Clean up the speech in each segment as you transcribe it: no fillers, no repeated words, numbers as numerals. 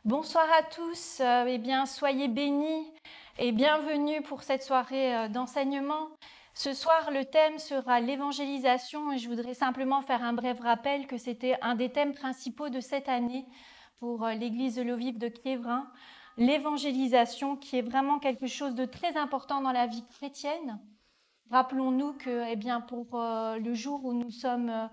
Bonsoir à tous, soyez bénis et bienvenue pour cette soirée d'enseignement. Ce soir, le thème sera l'évangélisation et je voudrais simplement faire un bref rappel que c'était un des thèmes principaux de cette année pour l'église de l'Eau Vive de Quiévrain. L'évangélisation qui est vraiment quelque chose de très important dans la vie chrétienne. Rappelons-nous que pour le jour où nous sommes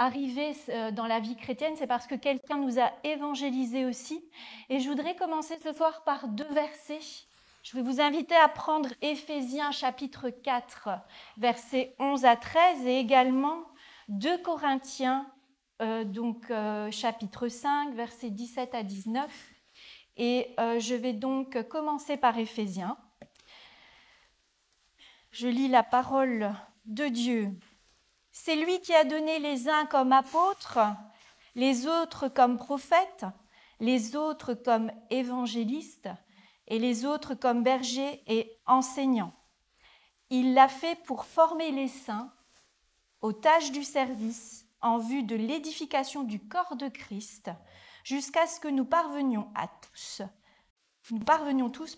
arrivés dans la vie chrétienne, c'est parce que quelqu'un nous a évangélisés aussi. Et je voudrais commencer ce soir par 2 versets. Je vais vous inviter à prendre Éphésiens chapitre 4, versets 11 à 13 et également 2 Corinthiens, chapitre 5, versets 17 à 19. Et je vais donc commencer par Éphésiens. Je lis la parole de Dieu. C'est lui qui a donné les uns comme apôtres, les autres comme prophètes, les autres comme évangélistes et les autres comme bergers et enseignants. Il l'a fait pour former les saints aux tâches du service en vue de l'édification du corps de Christ, jusqu'à ce que nous parvenions tous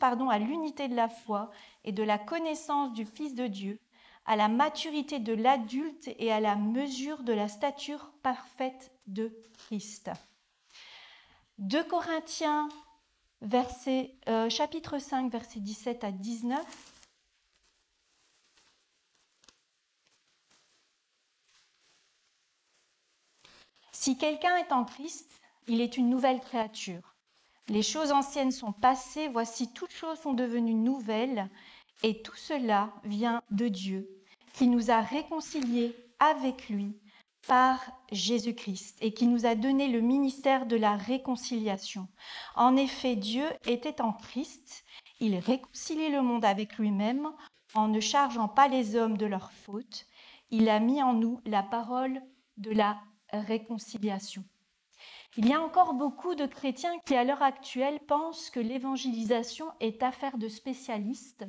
à l'unité de la foi et de la connaissance du Fils de Dieu, à la maturité de l'adulte et à la mesure de la stature parfaite de Christ. 2 Corinthiens, chapitre 5, versets 17 à 19. Si quelqu'un est en Christ, il est une nouvelle créature. Les choses anciennes sont passées, voici toutes choses sont devenues nouvelles, et tout cela vient de Dieu, qui nous a réconciliés avec lui par Jésus-Christ et qui nous a donné le ministère de la réconciliation. En effet, Dieu était en Christ, il réconciliait le monde avec lui-même en ne chargeant pas les hommes de leurs fautes. Il a mis en nous la parole de la réconciliation. Il y a encore beaucoup de chrétiens qui, à l'heure actuelle, pensent que l'évangélisation est affaire de spécialistes,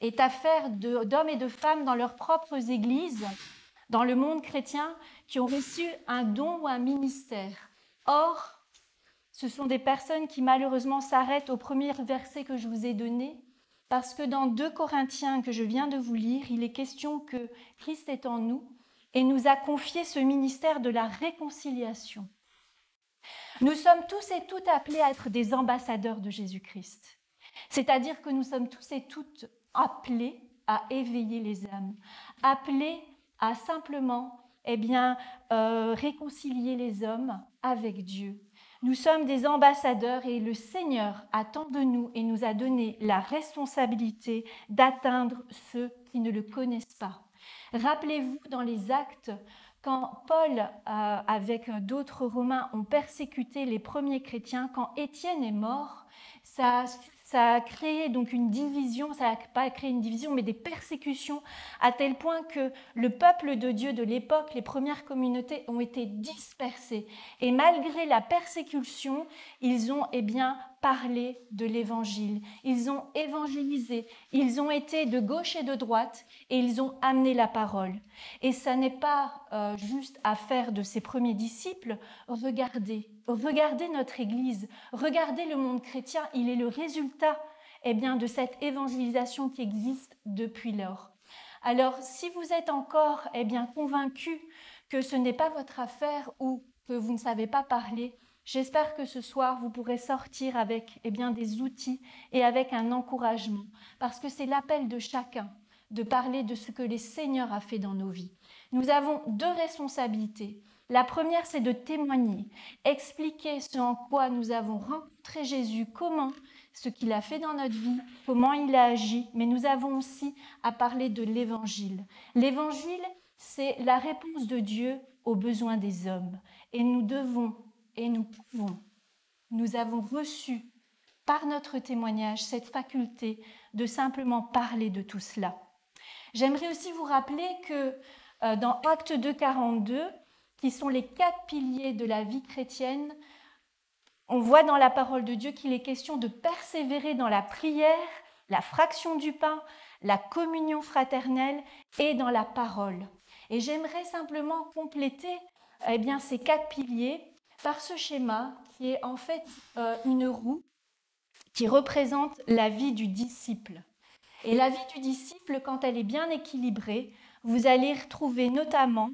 est affaire d'hommes et de femmes dans leurs propres églises, dans le monde chrétien, qui ont reçu un don ou un ministère. Or, ce sont des personnes qui malheureusement s'arrêtent au premier verset que je vous ai donné, parce que dans 2 Corinthiens que je viens de vous lire, il est question que Christ est en nous et nous a confié ce ministère de la réconciliation. Nous sommes tous et toutes appelés à être des ambassadeurs de Jésus-Christ. C'est-à-dire que nous sommes tous et toutes appelés à éveiller les âmes, appelés à simplement réconcilier les hommes avec Dieu. Nous sommes des ambassadeurs et le Seigneur attend de nous et nous a donné la responsabilité d'atteindre ceux qui ne le connaissent pas. Rappelez-vous dans les Actes, quand Paul, avec d'autres Romains, ont persécuté les premiers chrétiens, quand Étienne est mort, ça a créé donc une division, ça n'a pas créé une division, mais des persécutions, à tel point que le peuple de Dieu de l'époque, les premières communautés, ont été dispersées. Et malgré la persécution, ils ont parlé de l'évangile. Ils ont évangélisé, ils ont été de gauche et de droite, et ils ont amené la parole. Et ça n'est pas juste affaire de ces premiers disciples. Regardez notre Église, regardez le monde chrétien, il est le résultat de cette évangélisation qui existe depuis lors. Alors, si vous êtes encore convaincus que ce n'est pas votre affaire ou que vous ne savez pas parler, j'espère que ce soir, vous pourrez sortir avec des outils et avec un encouragement, parce que c'est l'appel de chacun de parler de ce que le Seigneur a fait dans nos vies. Nous avons 2 responsabilités. La première, c'est de témoigner, expliquer ce en quoi nous avons rencontré Jésus, ce qu'il a fait dans notre vie, comment il a agi, mais nous avons aussi à parler de l'Évangile. L'Évangile, c'est la réponse de Dieu aux besoins des hommes. Et nous devons et nous pouvons, nous avons reçu par notre témoignage cette faculté de simplement parler de tout cela. J'aimerais aussi vous rappeler que dans Actes 2, 42, qui sont les 4 piliers de la vie chrétienne, on voit dans la parole de Dieu qu'il est question de persévérer dans la prière, la fraction du pain, la communion fraternelle et dans la parole. Et j'aimerais simplement compléter ces 4 piliers par ce schéma qui est en fait une roue qui représente la vie du disciple. Et la vie du disciple, quand elle est bien équilibrée, vous allez retrouver notamment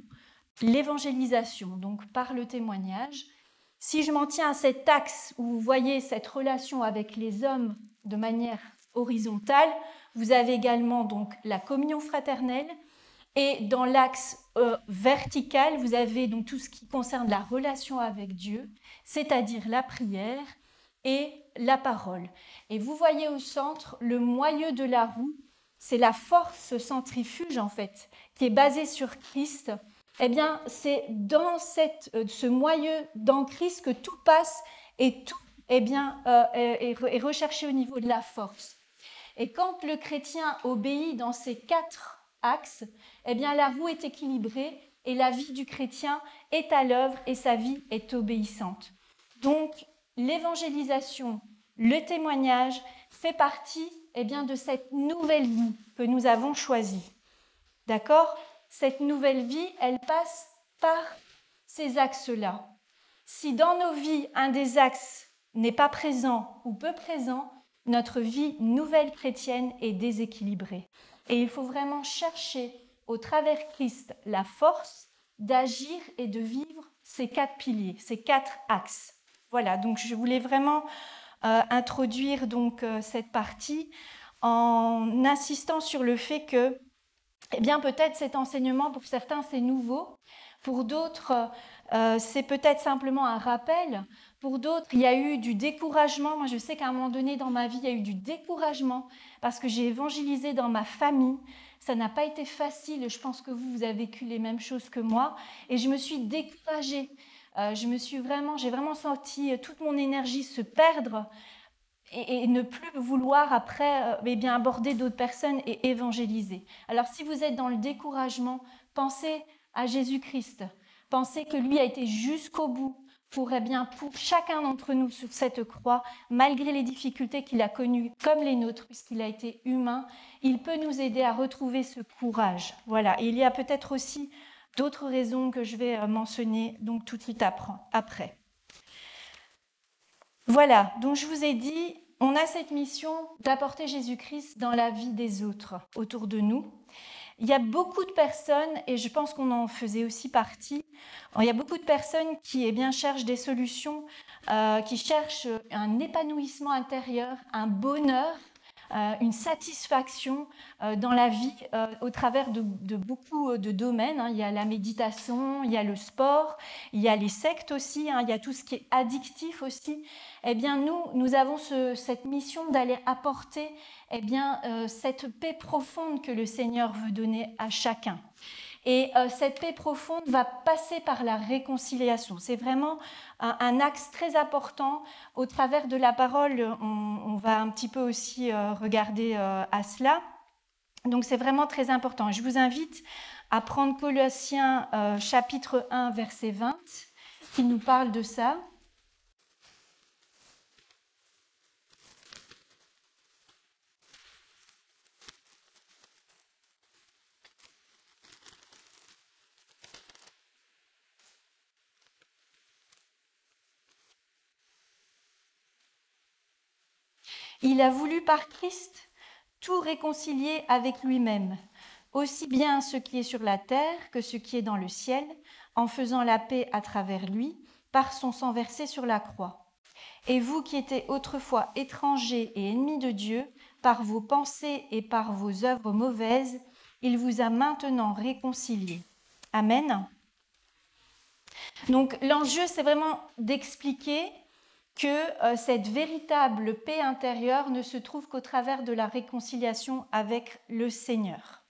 l'évangélisation, donc par le témoignage. Si je m'en tiens à cet axe où vous voyez cette relation avec les hommes de manière horizontale, vous avez également donc la communion fraternelle. Et dans l'axe vertical, vous avez donc tout ce qui concerne la relation avec Dieu, c'est-à-dire la prière et la parole. Et vous voyez au centre le moyeu de la roue, c'est la force centrifuge en fait, qui est basée sur Christ. Eh bien, c'est dans ce moyeu dans Christ que tout passe et tout est recherché au niveau de la force. Et quand le chrétien obéit dans ces 4 axes, eh bien, la roue est équilibrée et la vie du chrétien est à l'œuvre et sa vie est obéissante. Donc, l'évangélisation, le témoignage fait partie de cette nouvelle vie que nous avons choisie. D'accord ? Cette nouvelle vie, elle passe par ces axes-là. Si dans nos vies, un des axes n'est pas présent ou peu présent, notre vie nouvelle chrétienne est déséquilibrée. Et il faut vraiment chercher, au travers Christ, la force d'agir et de vivre ces 4 piliers, ces 4 axes. Voilà, donc je voulais vraiment introduire donc cette partie en insistant sur le fait que, peut-être cet enseignement, pour certains, c'est nouveau. Pour d'autres, c'est peut-être simplement un rappel. Pour d'autres, il y a eu du découragement. Moi, je sais qu'à un moment donné dans ma vie, il y a eu du découragement parce que j'ai évangélisé dans ma famille. Ça n'a pas été facile. Je pense que vous avez vécu les mêmes choses que moi. Et je me suis découragée. J'ai vraiment senti toute mon énergie se perdre et ne plus vouloir après aborder d'autres personnes et évangéliser. Alors, si vous êtes dans le découragement, pensez à Jésus-Christ. Pensez que lui a été jusqu'au bout pour chacun d'entre nous sur cette croix, malgré les difficultés qu'il a connues comme les nôtres, puisqu'il a été humain, il peut nous aider à retrouver ce courage. Voilà. Et il y a peut-être aussi d'autres raisons que je vais mentionner donc tout de suite après. Voilà, donc je vous ai dit, on a cette mission d'apporter Jésus-Christ dans la vie des autres autour de nous. Il y a beaucoup de personnes, et je pense qu'on en faisait aussi partie, il y a beaucoup de personnes qui cherchent des solutions, qui cherchent un épanouissement intérieur, un bonheur, une satisfaction dans la vie au travers de beaucoup de domaines. Il y a la méditation, il y a le sport, il y a les sectes aussi, il y a tout ce qui est addictif aussi. Nous avons cette mission d'aller apporter cette paix profonde que le Seigneur veut donner à chacun. Et cette paix profonde va passer par la réconciliation. C'est vraiment un axe très important. Au travers de la parole, on va un petit peu aussi regarder à cela. Donc c'est vraiment très important. Je vous invite à prendre Colossiens chapitre 1, verset 20, qui nous parle de ça. Il a voulu par Christ tout réconcilier avec lui-même, aussi bien ce qui est sur la terre que ce qui est dans le ciel, en faisant la paix à travers lui, par son sang versé sur la croix. Et vous qui étiez autrefois étrangers et ennemis de Dieu, par vos pensées et par vos œuvres mauvaises, il vous a maintenant réconciliés. Amen. Donc l'enjeu, c'est vraiment d'expliquer que cette véritable paix intérieure ne se trouve qu'au travers de la réconciliation avec le Seigneur.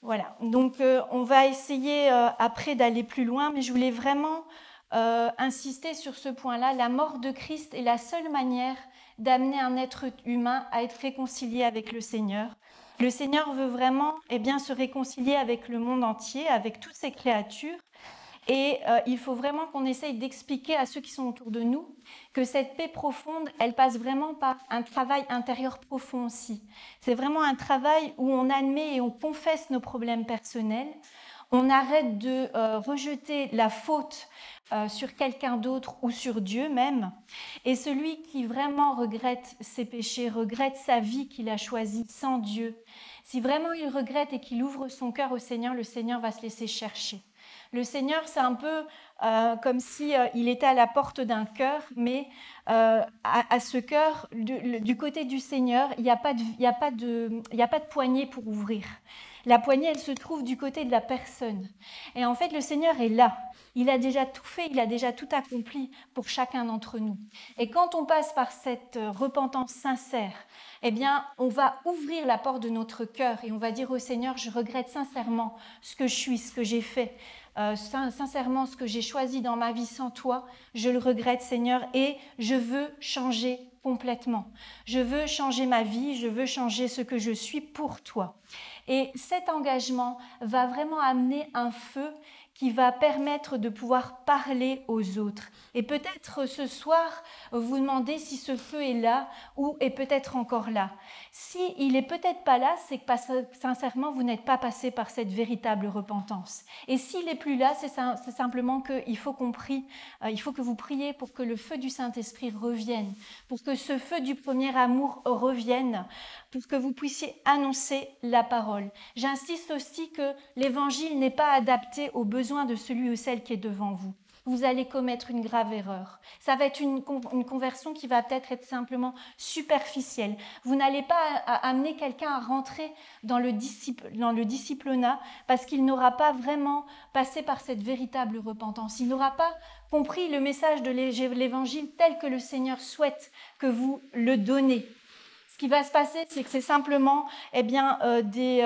Voilà, donc on va essayer après d'aller plus loin, mais je voulais vraiment insister sur ce point-là. La mort de Christ est la seule manière d'amener un être humain à être réconcilié avec le Seigneur. Le Seigneur veut vraiment se réconcilier avec le monde entier, avec toutes ses créatures. Et il faut vraiment qu'on essaye d'expliquer à ceux qui sont autour de nous que cette paix profonde, elle passe vraiment par un travail intérieur profond aussi. C'est vraiment un travail où on admet et on confesse nos problèmes personnels, on arrête de rejeter la faute sur quelqu'un d'autre ou sur Dieu même. Et celui qui vraiment regrette ses péchés, regrette sa vie qu'il a choisie sans Dieu, si vraiment il regrette et qu'il ouvre son cœur au Seigneur, le Seigneur va se laisser chercher. Le Seigneur, c'est un peu comme si il était à la porte d'un cœur, mais à ce cœur, du côté du Seigneur, il n'y a pas de poignée pour ouvrir. La poignée, elle se trouve du côté de la personne. Et en fait, le Seigneur est là. Il a déjà tout fait, il a déjà tout accompli pour chacun d'entre nous. Et quand on passe par cette repentance sincère, eh bien, on va ouvrir la porte de notre cœur et on va dire au Seigneur, je regrette sincèrement ce que je suis, ce que j'ai fait. Sincèrement, ce que j'ai choisi dans ma vie sans toi, je le regrette, Seigneur, et je veux changer complètement. Je veux changer ma vie, je veux changer ce que je suis pour toi. Et cet engagement va vraiment amener un feu qui va permettre de pouvoir parler aux autres. Et peut-être ce soir, vous demandez si ce feu est là ou est peut-être encore là. S'il n'est peut-être pas là, c'est que sincèrement, vous n'êtes pas passé par cette véritable repentance. Et s'il n'est plus là, c'est simplement qu'il faut que vous priez pour que le feu du Saint-Esprit revienne, pour que ce feu du premier amour revienne, pour que vous puissiez annoncer la parole. J'insiste aussi que l'Évangile n'est pas adapté aux besoins de celui ou celle qui est devant vous. Vous allez commettre une grave erreur. Ça va être une conversion qui va peut-être être simplement superficielle. Vous n'allez pas amener quelqu'un à rentrer dans le disciplinat parce qu'il n'aura pas vraiment passé par cette véritable repentance. Il n'aura pas compris le message de l'Évangile tel que le Seigneur souhaite que vous le donnez. Ce qui va se passer, c'est que c'est simplement des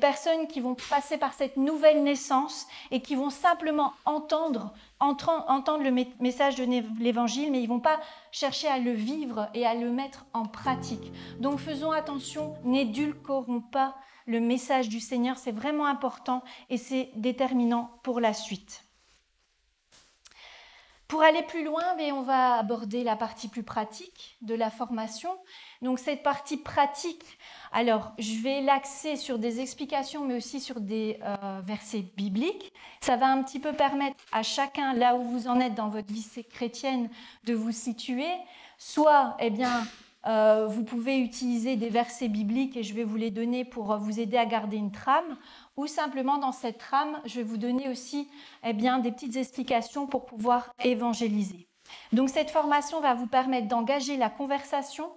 personnes qui vont passer par cette nouvelle naissance et qui vont simplement entendre le message de l'Évangile, mais ils ne vont pas chercher à le vivre et à le mettre en pratique. Donc faisons attention, n'édulcorons pas le message du Seigneur, c'est vraiment important et c'est déterminant pour la suite. Pour aller plus loin, on va aborder la partie plus pratique de la formation. Donc cette partie pratique, alors je vais l'axer sur des explications mais aussi sur des versets bibliques. Ça va un petit peu permettre à chacun, là où vous en êtes dans votre vie chrétienne, de vous situer. Soit, vous pouvez utiliser des versets bibliques et je vais vous les donner pour vous aider à garder une trame. Ou simplement dans cette trame, je vais vous donner aussi des petites explications pour pouvoir évangéliser. Donc cette formation va vous permettre d'engager la conversation,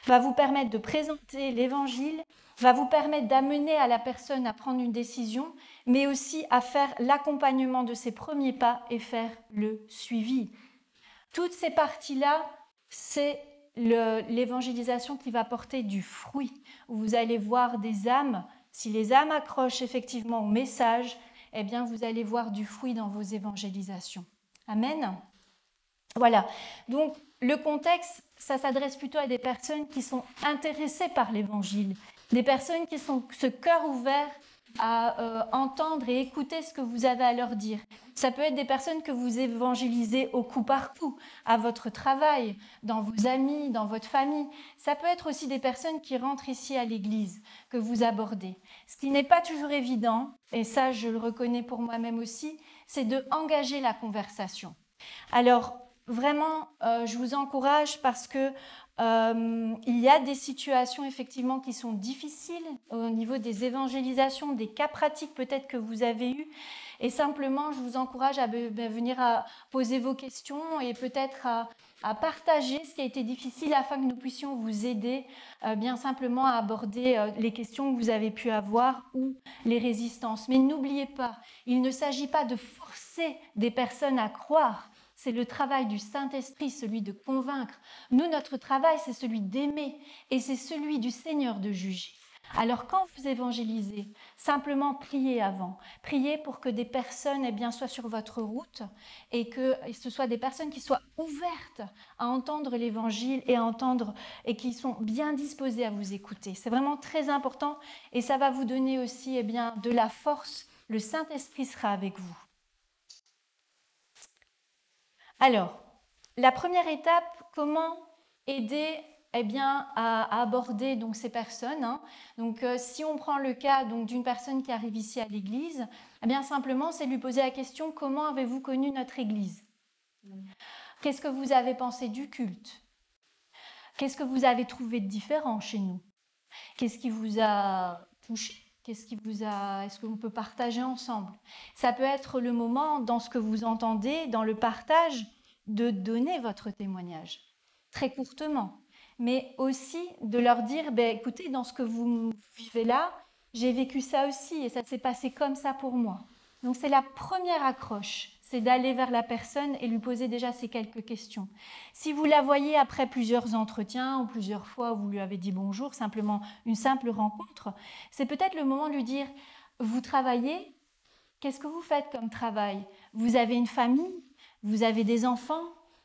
va vous permettre de présenter l'évangile, va vous permettre d'amener à la personne à prendre une décision, mais aussi à faire l'accompagnement de ses premiers pas et faire le suivi. Toutes ces parties-là, c'est l'évangélisation qui va porter du fruit, où vous allez voir des âmes. Si les âmes accrochent effectivement au message, vous allez voir du fruit dans vos évangélisations. Amen. Voilà. Donc, le contexte, ça s'adresse plutôt à des personnes qui sont intéressées par l'évangile, des personnes qui sont ce cœur ouvert à entendre et écouter ce que vous avez à leur dire. Ça peut être des personnes que vous évangélisez au coup par coup, à votre travail, dans vos amis, dans votre famille. Ça peut être aussi des personnes qui rentrent ici à l'église, que vous abordez. Ce qui n'est pas toujours évident, et ça je le reconnais pour moi-même aussi, c'est d'engager la conversation. Alors, vraiment, je vous encourage parce que il y a des situations effectivement qui sont difficiles au niveau des évangélisations, des cas pratiques peut-être que vous avez eus. Et simplement, je vous encourage à venir à poser vos questions et peut-être à partager ce qui a été difficile afin que nous puissions vous aider bien simplement à aborder les questions que vous avez pu avoir ou les résistances. Mais n'oubliez pas, il ne s'agit pas de forcer des personnes à croire. C'est le travail du Saint-Esprit, celui de convaincre. Nous, notre travail, c'est celui d'aimer et c'est celui du Seigneur de juger. Alors, quand vous évangélisez, simplement priez avant. Priez pour que des personnes soient sur votre route et que ce soit des personnes qui soient ouvertes à entendre l'Évangile et qui sont bien disposées à vous écouter. C'est vraiment très important et ça va vous donner aussi de la force. Le Saint-Esprit sera avec vous. Alors, la première étape, comment aider à aborder donc, ces personnes. Hein. Donc, si on prend le cas d'une personne qui arrive ici à l'église, simplement, c'est lui poser la question « Comment avez-vous connu notre église ?» Qu'est-ce que vous avez pensé du culte? Qu'est-ce que vous avez trouvé de différent chez nous? Qu'est-ce qui vous a touché? Est-ce qu'on peut partager ensemble? Ça peut être le moment, dans ce que vous entendez, dans le partage, de donner votre témoignage, très courtement. Mais aussi de leur dire, écoutez, dans ce que vous vivez là, j'ai vécu ça aussi et ça s'est passé comme ça pour moi. Donc c'est la première accroche, c'est d'aller vers la personne et lui poser déjà ces quelques questions. Si vous la voyez après plusieurs entretiens ou plusieurs fois où vous lui avez dit bonjour, simplement une simple rencontre, c'est peut-être le moment de lui dire « Vous travaillez? Qu'est-ce que vous faites comme travail? Vous avez une famille? Vous avez des enfants ?»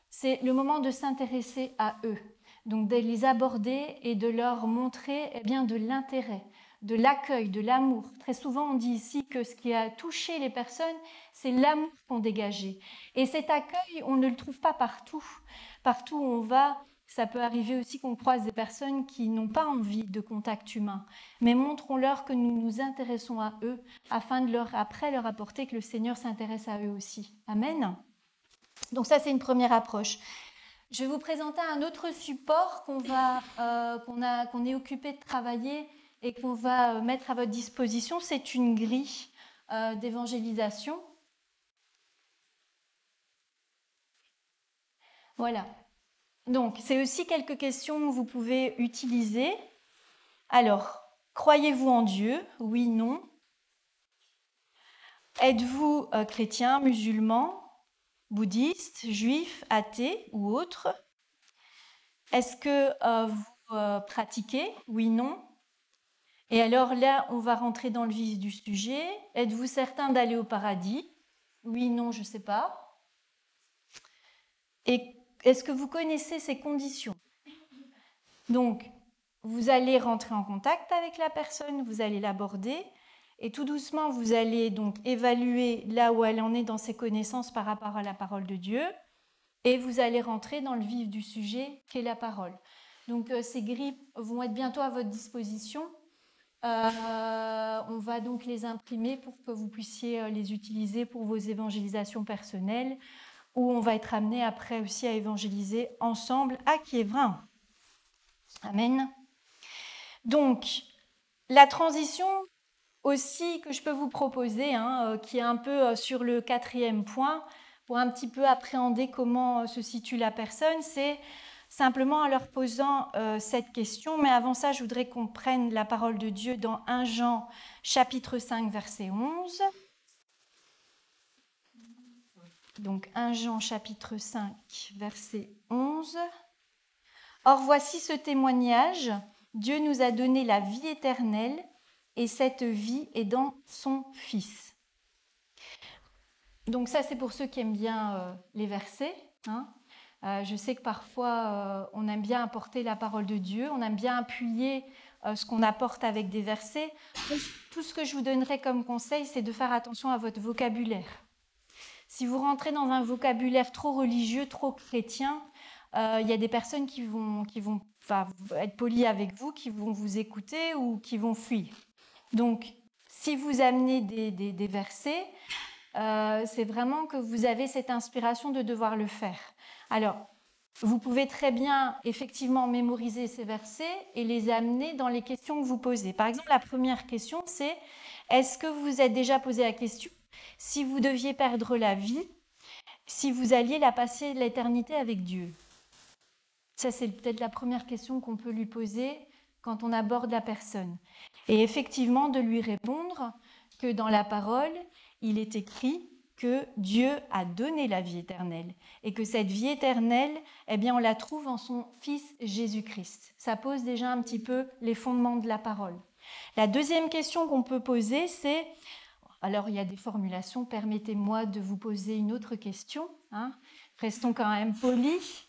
C'est le moment de s'intéresser à eux, donc de les aborder et de leur montrer de l'intérêt, de l'accueil, de l'amour. Très souvent, on dit ici que ce qui a touché les personnes, c'est l'amour qu'on dégageait. Et cet accueil, on ne le trouve pas partout. Partout où on va, ça peut arriver aussi qu'on croise des personnes qui n'ont pas envie de contact humain. Mais montrons-leur que nous nous intéressons à eux, afin de après leur apporter que le Seigneur s'intéresse à eux aussi. Amen. Donc ça, c'est une première approche. Je vais vous présenter un autre support qu'on est occupé de travailler et qu'on va mettre à votre disposition. C'est une grille d'évangélisation. Voilà. Donc, c'est aussi quelques questions que vous pouvez utiliser. Alors, croyez-vous en Dieu? Oui, non. Êtes-vous chrétien, musulman, bouddhiste, juif, athée ou autre? Est-ce que vous pratiquez? Oui, non. Et alors là, on va rentrer dans le vif du sujet. Êtes-vous certain d'aller au paradis? Oui, non, je ne sais pas. Et est-ce que vous connaissez ces conditions? Donc, vous allez rentrer en contact avec la personne, vous allez l'aborder, et tout doucement, vous allez donc évaluer là où elle en est dans ses connaissances par rapport à la parole de Dieu, et vous allez rentrer dans le vif du sujet qu'est la parole. Donc, ces grilles vont être bientôt à votre disposition. On va donc les imprimer pour que vous puissiez les utiliser pour vos évangélisations personnelles, où on va être amené après aussi à évangéliser ensemble à Quiévrain. Amen. Donc, la transition aussi que je peux vous proposer, qui est un peu sur le 4e point, pour un petit peu appréhender comment se situe la personne, c'est simplement en leur posant cette question. Mais avant ça, je voudrais qu'on prenne la parole de Dieu dans 1 Jean, chapitre 5, verset 11. Donc 1 Jean, chapitre 5, verset 11. Or, voici ce témoignage. Dieu nous a donné la vie éternelle, et cette vie est dans son Fils. Donc ça, c'est pour ceux qui aiment bien les versets. Je sais que parfois, on aime bien apporter la parole de Dieu, on aime bien appuyer ce qu'on apporte avec des versets. Tout ce que je vous donnerai comme conseil, c'est de faire attention à votre vocabulaire. Si vous rentrez dans un vocabulaire trop religieux, trop chrétien, il y a des personnes qui vont être polies avec vous, qui vont vous écouter ou qui vont fuir. Donc, si vous amenez des versets, c'est vraiment que vous avez cette inspiration de devoir le faire. Alors, vous pouvez très bien, effectivement, mémoriser ces versets et les amener dans les questions que vous posez. Par exemple, la première question, c'est « Est-ce que vous vous êtes déjà posé la question si vous deviez perdre la vie, si vous alliez la passer l'éternité avec Dieu ?» Ça, c'est peut-être la première question qu'on peut lui poser quand on aborde la personne. Et effectivement, de lui répondre que dans la parole, il est écrit que Dieu a donné la vie éternelle et que cette vie éternelle, on la trouve en son Fils Jésus-Christ. Ça pose déjà un petit peu les fondements de la parole. La deuxième question qu'on peut poser, c'est, alors il y a des formulations, permettez-moi de vous poser une autre question, restons quand même polis.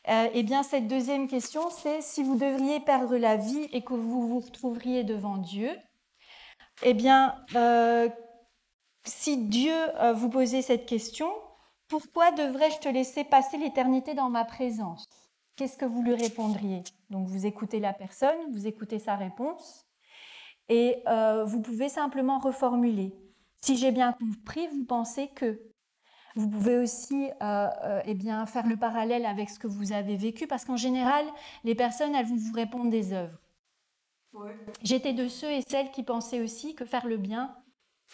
Cette deuxième question, c'est si vous devriez perdre la vie et que vous vous retrouveriez devant Dieu, si Dieu vous posait cette question, pourquoi devrais-je te laisser passer l'éternité dans ma présence? qu'est-ce que vous lui répondriez? Donc vous écoutez la personne, vous écoutez sa réponse et vous pouvez simplement reformuler. Si j'ai bien compris, vous pensez que. Vous pouvez aussi eh bien, faire le parallèle avec ce que vous avez vécu, parce qu'en général, les personnes, elles vont vous répondre des œuvres. Ouais. J'étais de ceux et celles qui pensaient aussi que faire le bien,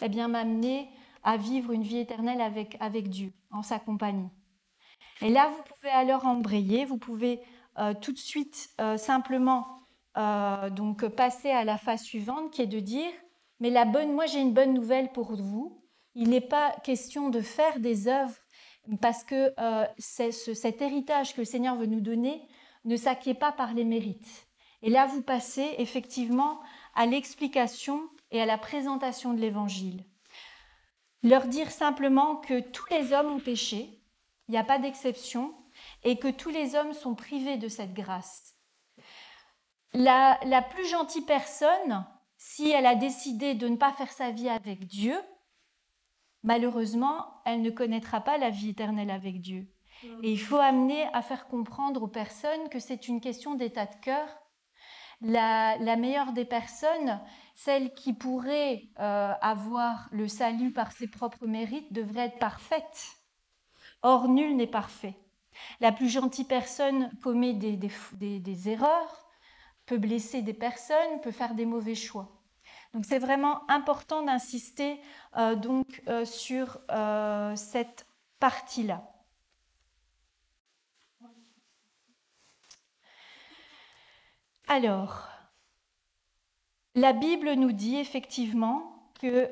eh bien, m'amenait à vivre une vie éternelle avec Dieu, en sa compagnie. Et là, vous pouvez alors embrayer, vous pouvez tout de suite simplement donc passer à la phase suivante, qui est de dire, mais moi j'ai une bonne nouvelle pour vous. Il n'est pas question de faire des œuvres parce que cet héritage que le Seigneur veut nous donner ne s'acquiert pas par les mérites. Et là, vous passez effectivement à l'explication et à la présentation de l'Évangile. Leur dire simplement que tous les hommes ont péché, il n'y a pas d'exception, et que tous les hommes sont privés de cette grâce. La plus gentille personne, si elle a décidé de ne pas faire sa vie avec Dieu, malheureusement, elle ne connaîtra pas la vie éternelle avec Dieu. Et il faut amener à faire comprendre aux personnes que c'est une question d'état de cœur. La meilleure des personnes, celle qui pourrait avoir le salut par ses propres mérites, devrait être parfaite. Or, nul n'est parfait. La plus gentille personne commet des erreurs, peut blesser des personnes, peut faire des mauvais choix. Donc c'est vraiment important d'insister sur cette partie-là. Alors, la Bible nous dit effectivement que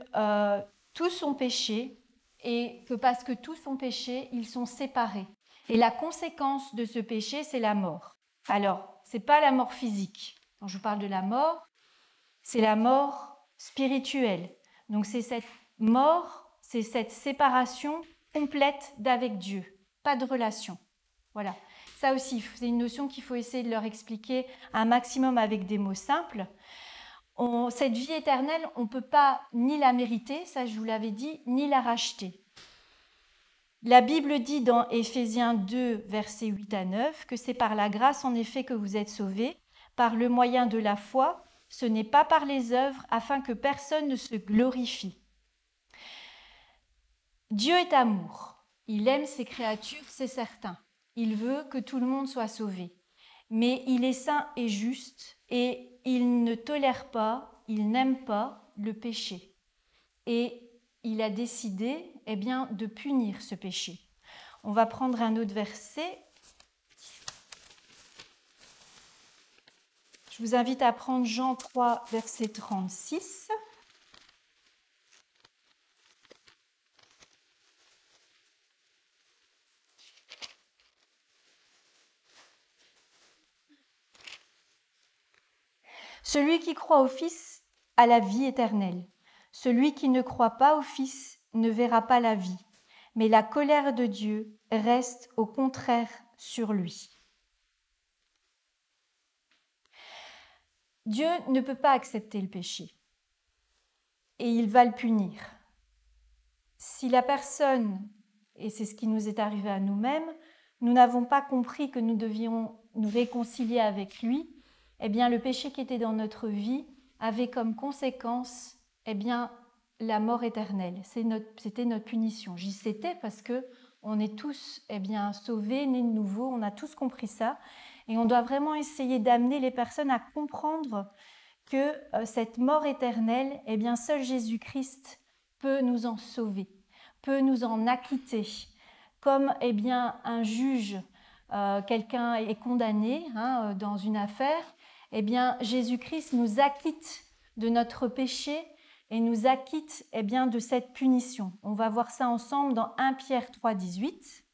tous ont péché et que parce que tous ont péché, ils sont séparés. Et la conséquence de ce péché, c'est la mort. Alors, ce n'est pas la mort physique. Quand je parle de la mort, c'est la mort spirituelle. Donc c'est cette mort, c'est cette séparation complète d'avec Dieu. Pas de relation. Voilà. Ça aussi, c'est une notion qu'il faut essayer de leur expliquer un maximum avec des mots simples. Cette vie éternelle, on ne peut pas ni la mériter, ça je vous l'avais dit, ni la racheter. La Bible dit dans Éphésiens 2, versets 8 à 9, que c'est par la grâce en effet que vous êtes sauvés, par le moyen de la foi, ce n'est pas par les œuvres, afin que personne ne se glorifie. Dieu est amour, il aime ses créatures, c'est certain. Il veut que tout le monde soit sauvé. Mais il est saint et juste, et il ne tolère pas, il n'aime pas le péché. Et il a décidé de punir ce péché. On va prendre un autre verset. Je vous invite à prendre Jean 3, verset 36. Celui qui croit au Fils a la vie éternelle. Celui qui ne croit pas au Fils ne verra pas la vie, mais la colère de Dieu reste au contraire sur lui. Dieu ne peut pas accepter le péché et il va le punir. Si la personne, et c'est ce qui nous est arrivé à nous-mêmes, nous n'avons pas compris que nous devions nous réconcilier avec lui, le péché qui était dans notre vie avait comme conséquence la mort éternelle. C'était notre punition. J'y c'était parce que on est tous sauvés, nés de nouveau, on a tous compris ça. Et on doit vraiment essayer d'amener les personnes à comprendre que cette mort éternelle, seul Jésus-Christ peut nous en sauver, peut nous en acquitter. Comme un juge, quelqu'un est condamné dans une affaire, Jésus-Christ nous acquitte de notre péché et nous acquitte de cette punition. On va voir ça ensemble dans 1 Pierre 3, 18.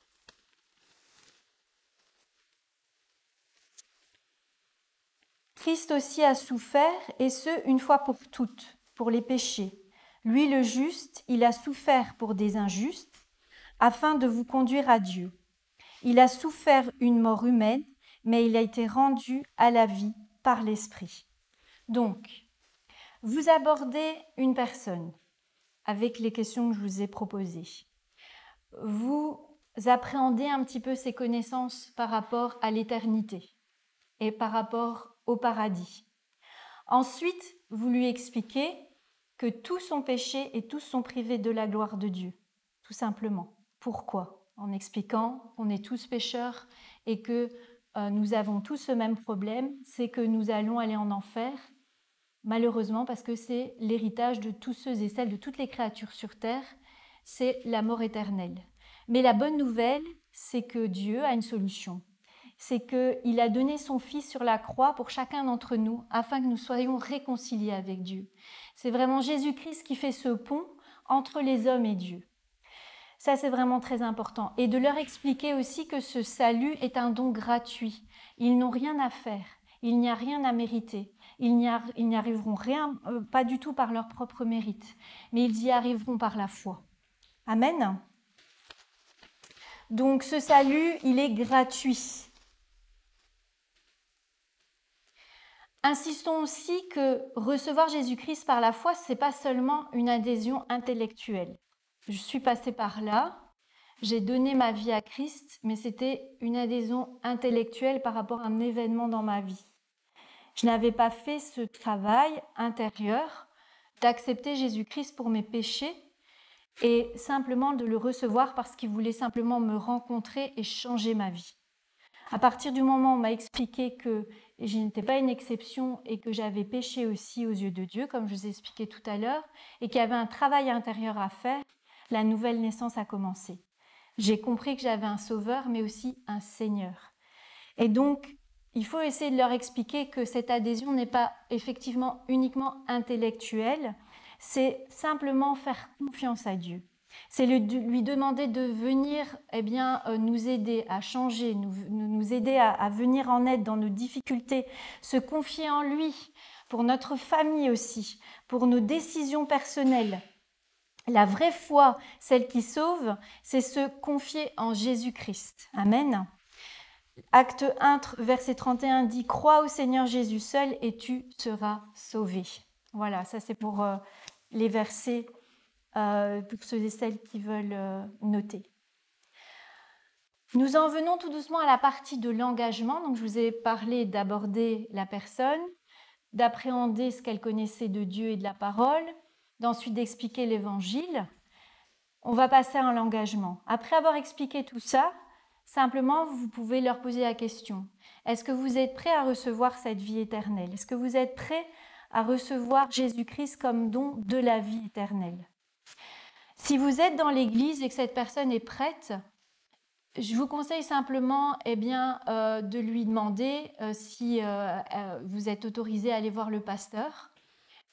Christ aussi a souffert, et ce, une fois pour toutes, pour les péchés. Lui, le juste, il a souffert pour des injustes, afin de vous conduire à Dieu. Il a souffert une mort humaine, mais il a été rendu à la vie par l'Esprit. Donc, vous abordez une personne avec les questions que je vous ai proposées. Vous appréhender un petit peu ses connaissances par rapport à l'éternité et par rapport au paradis. Ensuite, vous lui expliquez que tous sont péchés et tous sont privés de la gloire de Dieu, tout simplement. Pourquoi? En expliquant qu'on est tous pécheurs et que nous avons tous ce même problème, c'est que nous allons aller en enfer, malheureusement, parce que c'est l'héritage de tous ceux et celles, de toutes les créatures sur terre, c'est la mort éternelle. Mais la bonne nouvelle, c'est que Dieu a une solution. C'est qu'il a donné son Fils sur la croix pour chacun d'entre nous, afin que nous soyons réconciliés avec Dieu. C'est vraiment Jésus-Christ qui fait ce pont entre les hommes et Dieu. Ça, c'est vraiment très important. Et de leur expliquer aussi que ce salut est un don gratuit. Ils n'ont rien à faire. Il n'y a rien à mériter. Ils n'y arriveront pas du tout par leur propre mérite, mais ils y arriveront par la foi. Amen. Donc ce salut, il est gratuit. Insistons aussi que recevoir Jésus-Christ par la foi, ce n'est pas seulement une adhésion intellectuelle. Je suis passée par là, j'ai donné ma vie à Christ, mais c'était une adhésion intellectuelle par rapport à un événement dans ma vie. Je n'avais pas fait ce travail intérieur d'accepter Jésus-Christ pour mes péchés et simplement de le recevoir parce qu'il voulait simplement me rencontrer et changer ma vie. À partir du moment où on m'a expliqué que je n'étais pas une exception et que j'avais péché aussi aux yeux de Dieu, comme je vous ai expliqué tout à l'heure, et qu'il y avait un travail intérieur à faire, la nouvelle naissance a commencé. J'ai compris que j'avais un sauveur, mais aussi un Seigneur. Et donc, il faut essayer de leur expliquer que cette adhésion n'est pas effectivement uniquement intellectuelle, c'est simplement faire confiance à Dieu. C'est lui demander de venir nous aider à changer, nous aider à venir en aide dans nos difficultés, se confier en lui, pour notre famille aussi, pour nos décisions personnelles. La vraie foi, celle qui sauve, c'est se confier en Jésus-Christ. Amen. Acte 1, verset 31 dit « Crois au Seigneur Jésus seul et tu seras sauvé ». Voilà, ça c'est pour les versets pour ceux et celles qui veulent noter. Nous en venons tout doucement à la partie de l'engagement. Donc, je vous ai parlé d'aborder la personne, d'appréhender ce qu'elle connaissait de Dieu et de la parole, d'ensuite d'expliquer l'évangile. On va passer à l'engagement. Après avoir expliqué tout ça, simplement, vous pouvez leur poser la question. Est-ce que vous êtes prêts à recevoir cette vie éternelle? Est-ce que vous êtes prêts à recevoir Jésus-Christ comme don de la vie éternelle? Si vous êtes dans l'église et que cette personne est prête, je vous conseille simplement de lui demander si vous êtes autorisé à aller voir le pasteur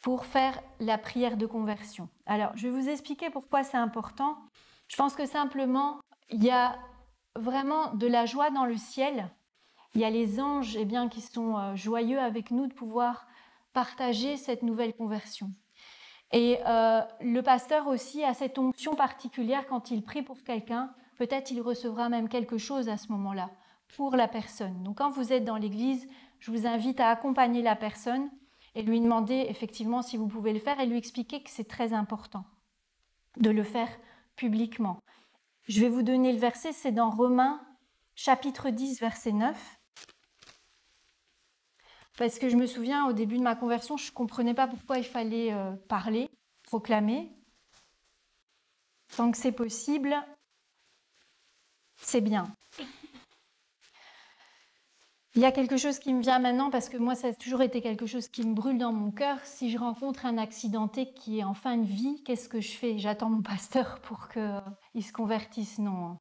pour faire la prière de conversion. Alors, je vais vous expliquer pourquoi c'est important. Je pense que simplement, il y a vraiment de la joie dans le ciel. Il y a les anges qui sont joyeux avec nous de pouvoir partager cette nouvelle conversion. Et le pasteur aussi a cette onction particulière quand il prie pour quelqu'un. Peut-être il recevra même quelque chose à ce moment-là pour la personne. Donc quand vous êtes dans l'église, je vous invite à accompagner la personne et lui demander effectivement si vous pouvez le faire et lui expliquer que c'est très important de le faire publiquement. Je vais vous donner le verset, c'est dans Romains chapitre 10, verset 9. Parce que je me souviens, au début de ma conversion, je ne comprenais pas pourquoi il fallait parler, proclamer. Tant que c'est possible, c'est bien. Il y a quelque chose qui me vient maintenant, parce que moi, ça a toujours été quelque chose qui me brûle dans mon cœur. Si je rencontre un accidenté qui est en fin de vie, qu'est-ce que je fais? J'attends mon pasteur pour qu'il se convertisse? Non.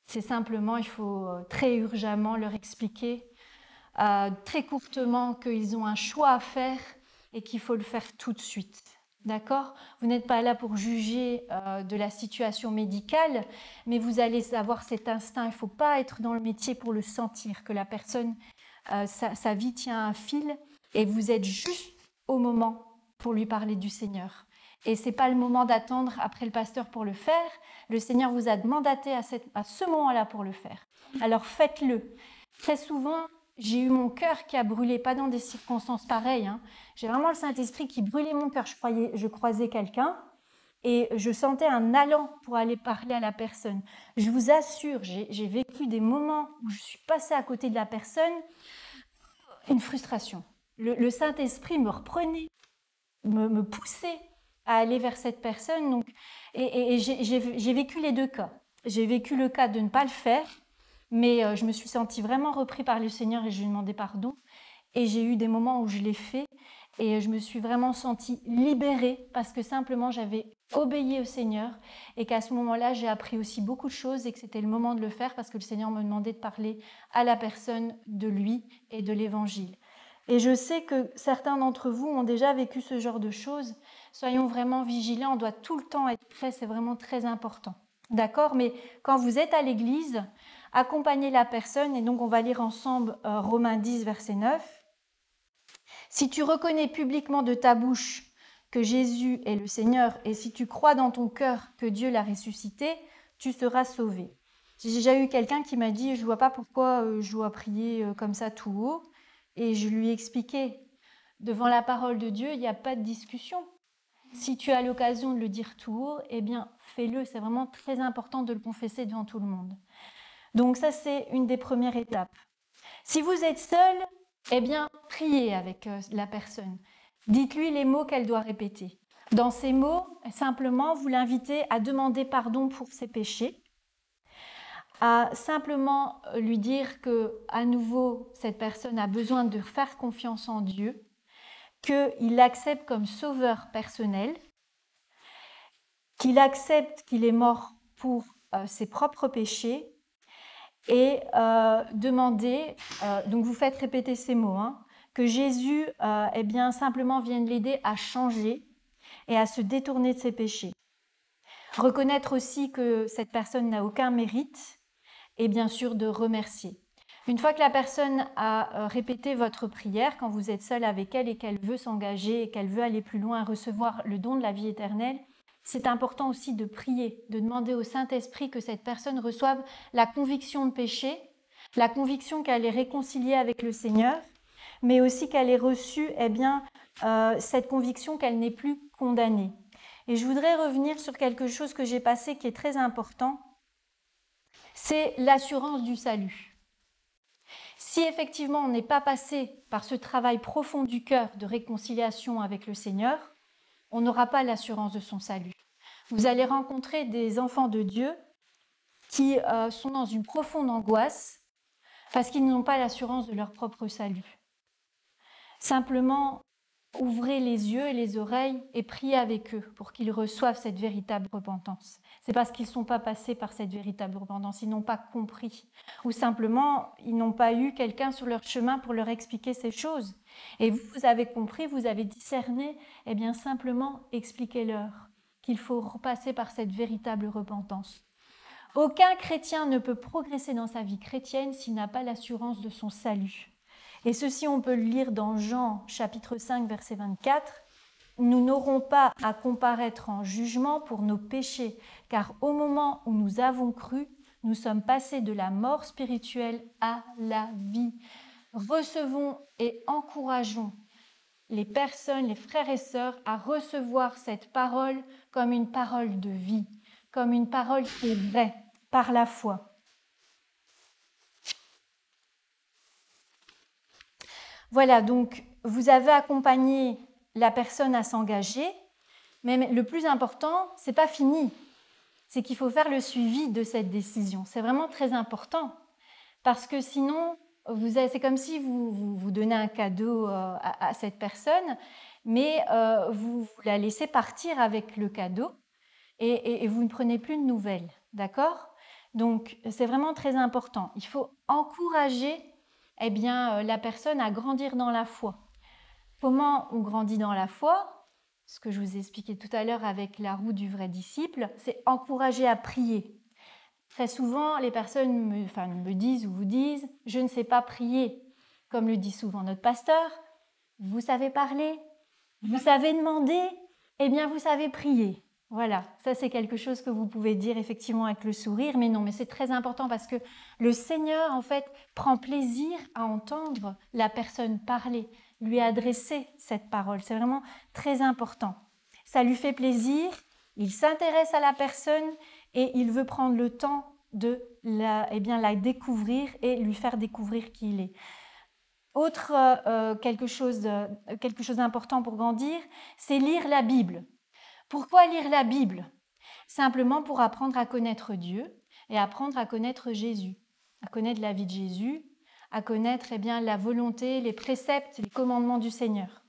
C'est simplement, il faut très urgemment leur expliquer très courtement qu'ils ont un choix à faire et qu'il faut le faire tout de suite. D'accord? Vous n'êtes pas là pour juger de la situation médicale, mais vous allez avoir cet instinct. Il ne faut pas être dans le métier pour le sentir, que la personne, sa vie tient à un fil et vous êtes juste au moment pour lui parler du Seigneur. Et ce n'est pas le moment d'attendre après le pasteur pour le faire. Le Seigneur vous a mandaté à ce moment-là pour le faire. Alors faites-le. Très souvent, j'ai eu mon cœur qui a brûlé, pas dans des circonstances pareilles. J'ai vraiment le Saint-Esprit qui brûlait mon cœur. Je croisais quelqu'un et je sentais un allant pour aller parler à la personne. Je vous assure, j'ai vécu des moments où je suis passée à côté de la personne, une frustration. Le Saint-Esprit me reprenait, me poussait à aller vers cette personne. Donc, et j'ai vécu les deux cas. J'ai vécu le cas de ne pas le faire, mais je me suis sentie vraiment repris par le Seigneur et je lui ai demandé pardon. Et j'ai eu des moments où je l'ai fait et je me suis vraiment sentie libérée parce que simplement j'avais obéi au Seigneur et qu'à ce moment-là, j'ai appris aussi beaucoup de choses et que c'était le moment de le faire parce que le Seigneur me demandait de parler à la personne de lui et de l'Évangile. Et je sais que certains d'entre vous ont déjà vécu ce genre de choses. Soyons vraiment vigilants, on doit tout le temps être prêts, c'est vraiment très important. D'accord? Mais quand vous êtes à l'église, accompagnez la personne, et donc on va lire ensemble Romains 10, verset 9. Si tu reconnais publiquement de ta bouche que Jésus est le Seigneur, et si tu crois dans ton cœur que Dieu l'a ressuscité, tu seras sauvé. J'ai déjà eu quelqu'un qui m'a dit, je ne vois pas pourquoi je dois prier comme ça tout haut. Et je lui ai expliqué, devant la parole de Dieu, il n'y a pas de discussion. Si tu as l'occasion de le dire tout haut, eh bien, fais-le. C'est vraiment très important de le confesser devant tout le monde. Donc ça, c'est une des premières étapes. Si vous êtes seul, eh bien, priez avec la personne. Dites-lui les mots qu'elle doit répéter. Dans ces mots, simplement, vous l'invitez à demander pardon pour ses péchés, à simplement lui dire que, à nouveau, cette personne a besoin de faire confiance en Dieu, qu'il l'accepte comme sauveur personnel, qu'il accepte qu'il est mort pour ses propres péchés et demander, donc vous faites répéter ces mots, que Jésus eh bien, simplement vienne l'aider à changer et à se détourner de ses péchés. Reconnaître aussi que cette personne n'a aucun mérite et bien sûr de remercier. Une fois que la personne a répété votre prière, quand vous êtes seul avec elle et qu'elle veut s'engager et qu'elle veut aller plus loin, recevoir le don de la vie éternelle, c'est important aussi de prier, de demander au Saint-Esprit que cette personne reçoive la conviction de péché, la conviction qu'elle est réconciliée avec le Seigneur, mais aussi qu'elle ait reçu cette conviction qu'elle n'est plus condamnée. Et je voudrais revenir sur quelque chose que j'ai passé qui est très important, c'est l'assurance du salut. Si effectivement on n'est pas passé par ce travail profond du cœur de réconciliation avec le Seigneur, on n'aura pas l'assurance de son salut. Vous allez rencontrer des enfants de Dieu qui sont dans une profonde angoisse parce qu'ils n'ont pas l'assurance de leur propre salut. Simplement, ouvrez les yeux et les oreilles et priez avec eux pour qu'ils reçoivent cette véritable repentance. C'est parce qu'ils ne sont pas passés par cette véritable repentance, ils n'ont pas compris. Ou simplement, ils n'ont pas eu quelqu'un sur leur chemin pour leur expliquer ces choses. Et vous avez compris, vous avez discerné, eh bien simplement expliquez-leur qu'il faut repasser par cette véritable repentance. Aucun chrétien ne peut progresser dans sa vie chrétienne s'il n'a pas l'assurance de son salut. Et ceci, on peut le lire dans Jean, chapitre 5, verset 24. « Nous n'aurons pas à comparaître en jugement pour nos péchés, car au moment où nous avons cru, nous sommes passés de la mort spirituelle à la vie. » Recevons et encourageons les personnes, les frères et sœurs, à recevoir cette parole comme une parole de vie, comme une parole qui est vraie, par la foi. Voilà, donc vous avez accompagné la personne à s'engager, mais le plus important, ce n'est pas fini. C'est qu'il faut faire le suivi de cette décision. C'est vraiment très important, parce que sinon, c'est comme si vous donnez un cadeau à cette personne, mais vous la laissez partir avec le cadeau et vous ne prenez plus de nouvelles, d'accord ? Donc, c'est vraiment très important. Il faut encourager la personne à grandir dans la foi. Comment on grandit dans la foi ? Ce que je vous ai expliqué tout à l'heure avec la roue du vrai disciple, c'est encourager à prier. Très souvent, les personnes me disent ou vous disent « je ne sais pas prier ». Comme le dit souvent notre pasteur, vous savez parler, vous savez demander, eh bien vous savez prier. Voilà, ça c'est quelque chose que vous pouvez dire effectivement avec le sourire, mais non, mais c'est très important parce que le Seigneur en fait prend plaisir à entendre la personne parler, lui adresser cette parole. C'est vraiment très important. Ça lui fait plaisir il s'intéresse à la personne et il veut prendre le temps de la découvrir et lui faire découvrir qui il est. Autre quelque chose d'important pour grandir, c'est lire la Bible. Pourquoi lire la Bible? Simplement pour apprendre à connaître Dieu et apprendre à connaître Jésus, à connaître la vie de Jésus, à connaître la volonté, les préceptes, les commandements du Seigneur.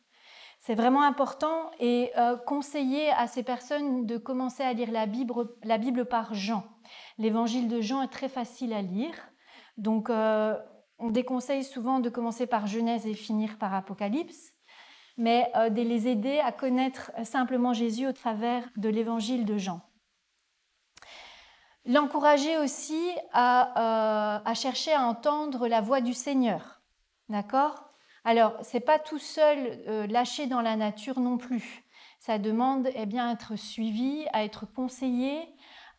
C'est vraiment important et conseiller à ces personnes de commencer à lire la Bible par Jean. L'évangile de Jean est très facile à lire, donc on déconseille souvent de commencer par Genèse et finir par Apocalypse, mais de les aider à connaître simplement Jésus au travers de l'évangile de Jean. L'encourager aussi à chercher à entendre la voix du Seigneur, d'accord ? Alors, ce n'est pas tout seul lâché dans la nature non plus. Ça demande à être suivi, à être conseillé,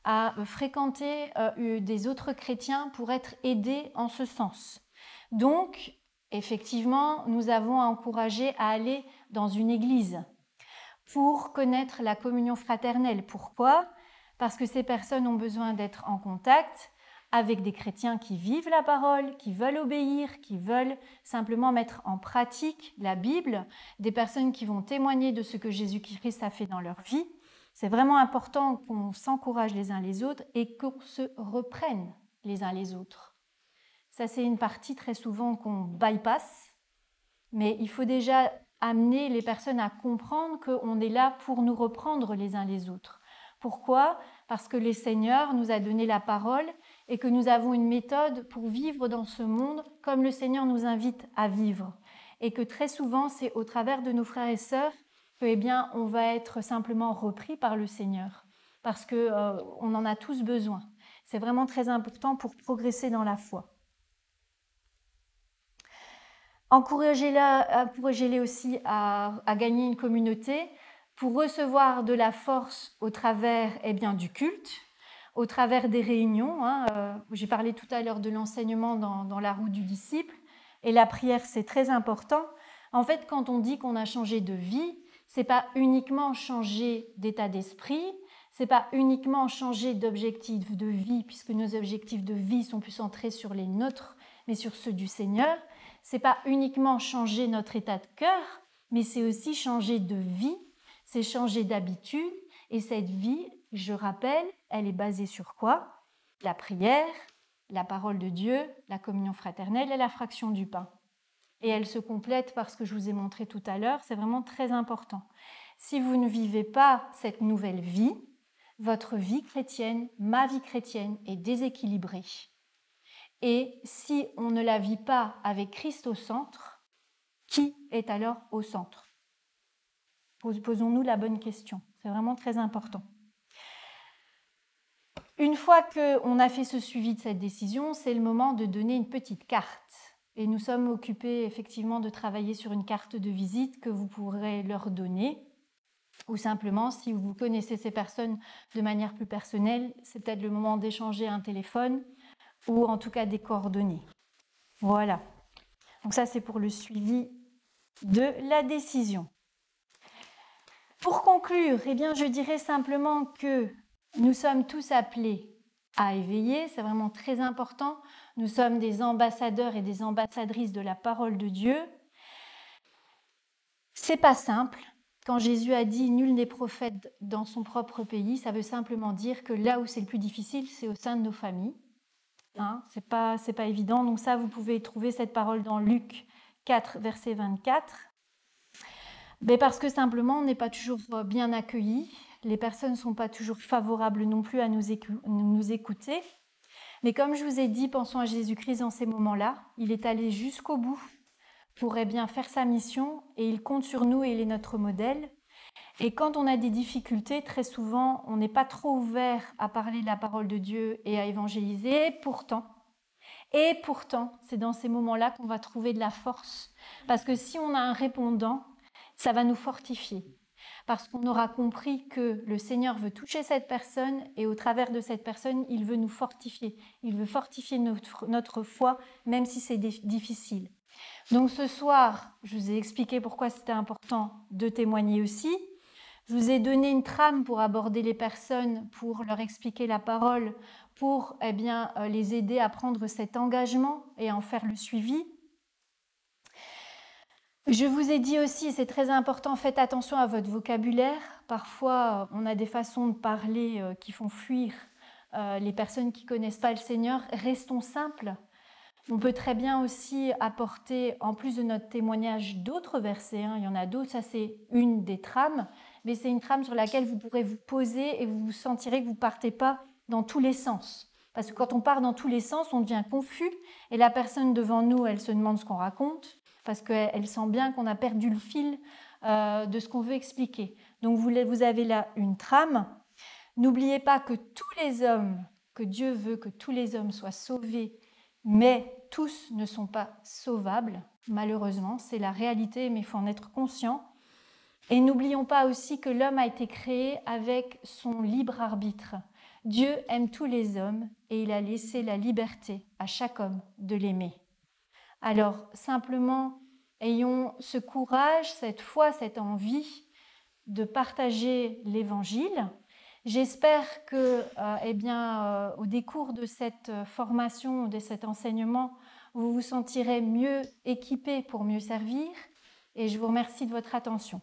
à fréquenter des autres chrétiens pour être aidé en ce sens. Donc, effectivement, nous avons à encourager à aller dans une église pour connaître la communion fraternelle. Pourquoi ? Parce que ces personnes ont besoin d'être en contact avec des chrétiens qui vivent la parole, qui veulent obéir, qui veulent simplement mettre en pratique la Bible, des personnes qui vont témoigner de ce que Jésus-Christ a fait dans leur vie. C'est vraiment important qu'on s'encourage les uns les autres et qu'on se reprenne les uns les autres. Ça, c'est une partie très souvent qu'on bypass, mais il faut déjà amener les personnes à comprendre qu'on est là pour nous reprendre les uns les autres. Pourquoi ? Parce que le Seigneur nous a donné la parole et que nous avons une méthode pour vivre dans ce monde comme le Seigneur nous invite à vivre. Et que très souvent, c'est au travers de nos frères et sœurs que, on va être simplement repris par le Seigneur. Parce qu'on en a tous besoin. C'est vraiment très important pour progresser dans la foi. Encouragez-les aussi à gagner une communauté pour recevoir de la force au travers du culte, au travers des réunions. J'ai parlé tout à l'heure de l'enseignement dans la route du disciple. Et la prière, c'est très important. En fait, quand on dit qu'on a changé de vie, ce n'est pas uniquement changer d'état d'esprit, ce n'est pas uniquement changer d'objectif de vie, puisque nos objectifs de vie sont plus centrés sur les nôtres, mais sur ceux du Seigneur. Ce n'est pas uniquement changer notre état de cœur, mais c'est aussi changer de vie, c'est changer d'habitude. Et cette vie, je rappelle, elle est basée sur quoi ? La prière, la parole de Dieu, la communion fraternelle et la fraction du pain. Et elle se complète par ce que je vous ai montré tout à l'heure, c'est vraiment très important. Si vous ne vivez pas cette nouvelle vie, votre vie chrétienne, ma vie chrétienne est déséquilibrée. Et si on ne la vit pas avec Christ au centre, qui est alors au centre ? Posons-nous la bonne question, c'est vraiment très important. Une fois qu'on a fait ce suivi de cette décision, c'est le moment de donner une petite carte. Et nous sommes occupés effectivement de travailler sur une carte de visite que vous pourrez leur donner. Ou simplement, si vous connaissez ces personnes de manière plus personnelle, c'est peut-être le moment d'échanger un téléphone ou en tout cas des coordonnées. Voilà. Donc ça, c'est pour le suivi de la décision. Pour conclure, je dirais simplement que nous sommes tous appelés à éveiller, c'est vraiment très important. Nous sommes des ambassadeurs et des ambassadrices de la parole de Dieu. C'est pas simple. Quand Jésus a dit « Nul n'est prophète dans son propre pays », ça veut simplement dire que là où c'est le plus difficile, c'est au sein de nos familles. C'est pas évident. Donc ça, vous pouvez trouver cette parole dans Luc 4, verset 24. Mais parce que simplement, on n'est pas toujours bien accueillis. Les personnes ne sont pas toujours favorables non plus à nous écouter. Mais comme je vous ai dit, pensons à Jésus-Christ dans ces moments-là. Il est allé jusqu'au bout pour faire sa mission et il compte sur nous et il est notre modèle. Et quand on a des difficultés, très souvent, on n'est pas trop ouvert à parler de la parole de Dieu et à évangéliser. Et pourtant, c'est dans ces moments-là qu'on va trouver de la force. Parce que si on a un répondant, ça va nous fortifier. Parce qu'on aura compris que le Seigneur veut toucher cette personne et au travers de cette personne, il veut nous fortifier. Il veut fortifier notre foi, même si c'est difficile. Donc ce soir, je vous ai expliqué pourquoi c'était important de témoigner aussi, Je vous ai donné une trame pour aborder les personnes, pour leur expliquer la parole, pour les aider à prendre cet engagement et à en faire le suivi. Je vous ai dit aussi, c'est très important, faites attention à votre vocabulaire. Parfois, on a des façons de parler qui font fuir les personnes qui ne connaissent pas le Seigneur. Restons simples. On peut très bien aussi apporter, en plus de notre témoignage, d'autres versets. Il y en a d'autres, ça c'est une des trames, mais c'est une trame sur laquelle vous pourrez vous poser et vous sentirez que vous ne partez pas dans tous les sens. Parce que quand on part dans tous les sens, on devient confus et la personne devant nous, elle se demande ce qu'on raconte parce qu'elle sent bien qu'on a perdu le fil de ce qu'on veut expliquer. Donc vous avez là une trame. N'oubliez pas que que Dieu veut que tous les hommes soient sauvés, mais tous ne sont pas sauvables, malheureusement, c'est la réalité, mais il faut en être conscient. Et n'oublions pas aussi que l'homme a été créé avec son libre arbitre. Dieu aime tous les hommes et il a laissé la liberté à chaque homme de l'aimer. Alors, simplement, ayons ce courage, cette foi, cette envie de partager l'Évangile. J'espère que, au décours de cette formation, de cet enseignement, vous vous sentirez mieux équipés pour mieux servir. Et je vous remercie de votre attention.